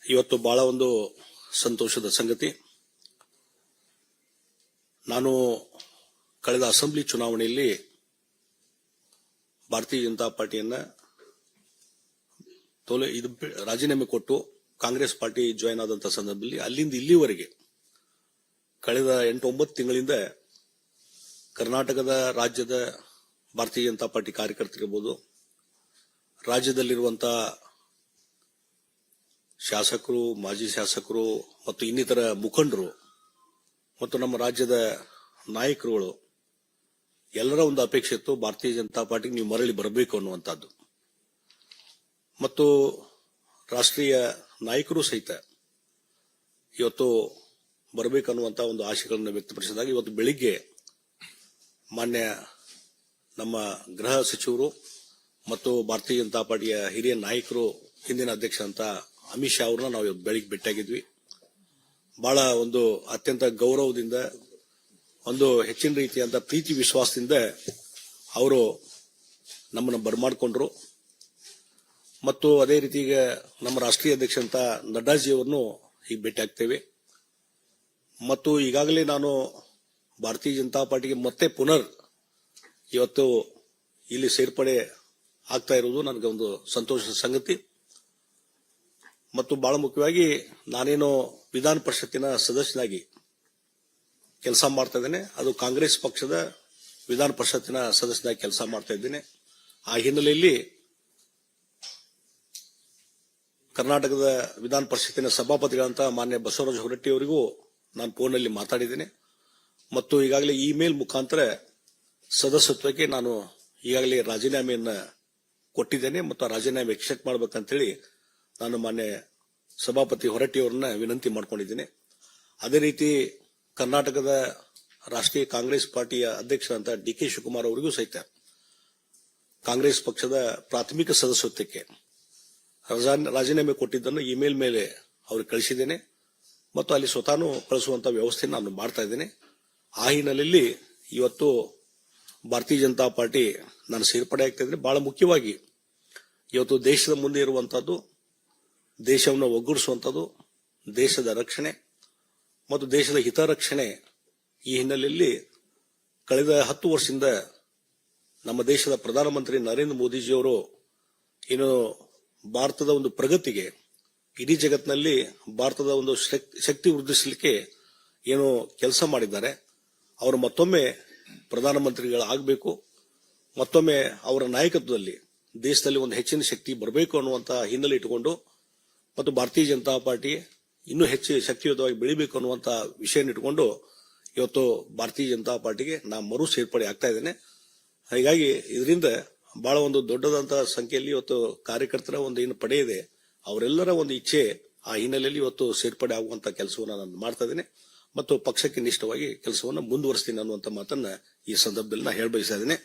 ಇವತ್ತು ಬಹಳ ಒಂದು ಸಂತೋಷದ ಸಂಗತಿ. ನಾನು ಕಳೆದ ಅಸೆಂಬ್ಲಿ ಚುನಾವಣೆಯಲ್ಲಿ ಭಾರತೀಯ ಜನತಾ ಪಾರ್ಟಿಯನ್ನ ರಾಜೀನಾಮೆ ಕೊಟ್ಟು ಕಾಂಗ್ರೆಸ್ ಪಾರ್ಟಿ ಜಾಯಿನ್ ಆದಂತಹ ಸಂದರ್ಭದಲ್ಲಿ ಅಲ್ಲಿಂದ ಇಲ್ಲಿವರೆಗೆ ಕಳೆದ 8-9 ತಿಂಗಳಿಂದ ಕರ್ನಾಟಕದ ರಾಜ್ಯದ ಭಾರತೀಯ ಜನತಾ ಪಾರ್ಟಿ ಕಾರ್ಯಕರ್ತರಿರ್ಬೋದು, ರಾಜ್ಯದಲ್ಲಿರುವಂತಹ ಶಾಸಕರು, ಮಾಜಿ ಶಾಸಕರು ಮತ್ತು ಇನ್ನಿತರ ಮುಖಂಡರು ಮತ್ತು ನಮ್ಮ ರಾಜ್ಯದ ನಾಯಕರುಗಳು ಎಲ್ಲರ ಒಂದು ಅಪೇಕ್ಷೆ ಇತ್ತು, ಭಾರತೀಯ ಜನತಾ ಪಾರ್ಟಿಗೆ ನೀವು ಮರಳಿ ಬರಬೇಕು ಅನ್ನುವಂಥದ್ದು. ಮತ್ತು ರಾಷ್ಟ್ರೀಯ ನಾಯಕರು ಸಹಿತ ಇವತ್ತು ಬರಬೇಕನ್ನುವಂತ ಒಂದು ಆಶೆಗಳನ್ನು ವ್ಯಕ್ತಪಡಿಸಿದಾಗ ಇವತ್ತು ಬೆಳಿಗ್ಗೆ ಮಾನ್ಯ ನಮ್ಮ ಗೃಹ ಸಚಿವರು ಮತ್ತು ಭಾರತೀಯ ಜನತಾ ಪಾರ್ಟಿಯ ಹಿರಿಯ ನಾಯಕರು, ಹಿಂದಿನ ಅಧ್ಯಕ್ಷ ಅಂತ ಅಮಿತ್ ಶಾ ಅವ್ರನ್ನ ನಾವು ಇವತ್ತು ಬೆಳಿಗ್ಗೆ ಭೇಟಿಯಾಗಿದ್ವಿ. ಬಹಳ ಒಂದು ಅತ್ಯಂತ ಗೌರವದಿಂದ, ಒಂದು ಹೆಚ್ಚಿನ ರೀತಿಯಂತ ಪ್ರೀತಿ ವಿಶ್ವಾಸದಿಂದ ಅವರು ನಮ್ಮನ್ನು ಬರಮಾಡಿಕೊಂಡ್ರು. ಮತ್ತು ಅದೇ ರೀತಿ ಈಗ ನಮ್ಮ ರಾಷ್ಟ್ರೀಯ ಅಧ್ಯಕ್ಷ ಅಂತ ನಡ್ಡಾಜಿ ಅವರನ್ನು ಈಗ ಭೇಟಿ ಆಗ್ತೇವೆ. ಮತ್ತು ಈಗಾಗಲೇ ನಾನು ಭಾರತೀಯ ಜನತಾ ಪಾರ್ಟಿಗೆ ಮತ್ತೆ ಪುನರ್ ಇವತ್ತು ಇಲ್ಲಿ ಸೇರ್ಪಡೆ ಆಗ್ತಾ ಇರುವುದು ನನಗೆ ಒಂದು ಸಂತೋಷದ ಸಂಗತಿ. ಮತ್ತು ಬಹಳ ಮುಖ್ಯವಾಗಿ ನಾನೇನು ವಿಧಾನ ಪರಿಷತ್ತಿನ ಸದಸ್ಯನಾಗಿ ಕೆಲಸ ಮಾಡ್ತಾ ಇದ್ದೇನೆ, ಅದು ಕಾಂಗ್ರೆಸ್ ಪಕ್ಷದ ವಿಧಾನ ಪರಿಷತ್ತಿನ ಸದಸ್ಯನಾಗಿ ಕೆಲಸ ಮಾಡ್ತಾ ಇದ್ದೇನೆ. ಆ ಹಿನ್ನೆಲೆಯಲ್ಲಿ ಕರ್ನಾಟಕದ ವಿಧಾನ ಪರಿಷತ್ತಿನ ಸಭಾಪತಿಗಳಂತ ಮಾನ್ಯ ಬಸವರಾಜ ಹೊರಟ್ಟಿ ಅವರಿಗೂ ನಾನು ಫೋನ್ನಲ್ಲಿ ಮಾತಾಡಿದ್ದೇನೆ. ಮತ್ತು ಈಗಾಗಲೇ ಇಮೇಲ್ ಮುಖಾಂತರ ಸದಸ್ಯತ್ವಕ್ಕೆ ನಾನು ಈಗಾಗಲೇ ರಾಜೀನಾಮೆಯನ್ನ ಕೊಟ್ಟಿದ್ದೇನೆ ಮತ್ತು ಆ ರಾಜೀನಾಮೆ ಎಕ್ಸೆಪ್ಟ್ ಮಾಡಬೇಕಂತೇಳಿ ನಾನು ಮಾನ್ಯ ಸಭಾಪತಿ ಹೊರಟ್ಟಿ ಅವರನ್ನ ವಿನಂತಿ ಮಾಡಿಕೊಂಡಿದ್ದೇನೆ. ಅದೇ ರೀತಿ ಕರ್ನಾಟಕದ ರಾಷ್ಟ್ರೀಯ ಕಾಂಗ್ರೆಸ್ ಪಾರ್ಟಿಯ ಅಧ್ಯಕ್ಷರಂತ ಡಿ ಕೆ ಶಿವಕುಮಾರ್ ಅವರಿಗೂ ಸಹಿತ ಕಾಂಗ್ರೆಸ್ ಪಕ್ಷದ ಪ್ರಾಥಮಿಕ ಸದಸ್ಯತ್ವಕ್ಕೆ ರಾಜೀನಾಮೆ ಕೊಟ್ಟಿದ್ದನ್ನು ಇಮೇಲ್ ಮೇಲೆ ಅವ್ರಿಗೆ ಕಳಿಸಿದ್ದೇನೆ ಮತ್ತು ಅಲ್ಲಿ ಸ್ವತಃ ಕಳಿಸುವಂತ ವ್ಯವಸ್ಥೆ ನಾನು ಮಾಡ್ತಾ ಇದ್ದೇನೆ. ಆ ಹಿನ್ನೆಲೆಯಲ್ಲಿ ಇವತ್ತು ಭಾರತೀಯ ಜನತಾ ಪಾರ್ಟಿ ನಾನು ಸೇರ್ಪಡೆ ಆಗ್ತಾ ಇದ್ರೆ ಬಹಳ ಮುಖ್ಯವಾಗಿ ಇವತ್ತು ದೇಶದ ಮುಂದೆ ಇರುವಂತಹದ್ದು, ದೇಶವನ್ನು ಒಗ್ಗೂಡಿಸುವಂಥದ್ದು, ದೇಶದ ರಕ್ಷಣೆ ಮತ್ತು ದೇಶದ ಹಿತರಕ್ಷಣೆ. ಈ ಹಿನ್ನೆಲೆಯಲ್ಲಿ ಕಳೆದ 10 ವರ್ಷದಿಂದ ನಮ್ಮ ದೇಶದ ಪ್ರಧಾನಮಂತ್ರಿ ನರೇಂದ್ರ ಮೋದಿಜಿಯವರು ಏನು ಭಾರತದ ಒಂದು ಪ್ರಗತಿಗೆ, ಇಡೀ ಜಗತ್ತಿನಲ್ಲಿ ಭಾರತದ ಒಂದು ಶಕ್ತಿ ವೃದ್ಧಿಸಲಿಕ್ಕೆ ಏನು ಕೆಲಸ ಮಾಡಿದ್ದಾರೆ, ಅವರು ಮತ್ತೊಮ್ಮೆ ಪ್ರಧಾನಮಂತ್ರಿಗಳಾಗಬೇಕು, ಮತ್ತೊಮ್ಮೆ ಅವರ ನಾಯಕತ್ವದಲ್ಲಿ ದೇಶದಲ್ಲಿ ಒಂದು ಹೆಚ್ಚಿನ ಶಕ್ತಿ ಬರಬೇಕು ಅನ್ನುವಂತ ಹಿನ್ನೆಲೆ ಇಟ್ಟುಕೊಂಡು ಮತ್ತು ಭಾರತೀಯ ಜನತಾ ಪಾರ್ಟಿ ಇನ್ನೂ ಹೆಚ್ಚು ಶಕ್ತಿಯುತವಾಗಿ ಬೆಳಿಬೇಕು ಅನ್ನುವಂತ ವಿಷಯ ಇಟ್ಟುಕೊಂಡು ಇವತ್ತು ಭಾರತೀಯ ಜನತಾ ಪಾರ್ಟಿಗೆ ನಾನು ಮರು ಸೇರ್ಪಡೆ ಆಗ್ತಾ ಇದ್ದೇನೆ. ಹೀಗಾಗಿ ಇದರಿಂದ ಬಹಳ ಒಂದು ದೊಡ್ಡದಂತಹ ಸಂಖ್ಯೆಯಲ್ಲಿ ಇವತ್ತು ಕಾರ್ಯಕರ್ತರ ಒಂದು ಏನು ಪಡೆ ಇದೆ, ಅವರೆಲ್ಲರ ಒಂದು ಇಚ್ಛೆ, ಆ ಹಿನ್ನೆಲೆಯಲ್ಲಿ ಇವತ್ತು ಸೇರ್ಪಡೆ ಆಗುವಂತ ಕೆಲಸವನ್ನು ನಾನು ಮಾಡ್ತಾ ಇದ್ದೇನೆ ಮತ್ತು ಪಕ್ಷಕ್ಕೆ ನಿಷ್ಠವಾಗಿ ಕೆಲಸವನ್ನು ಮುಂದುವರಿಸ್ತೀನಿ ಅನ್ನುವಂತ ಮಾತನ್ನ ಈ ಸಂದರ್ಭದಲ್ಲಿ ನಾನು ಹೇಳಬಯಸ್ತಾ ಇದ್ದೇನೆ.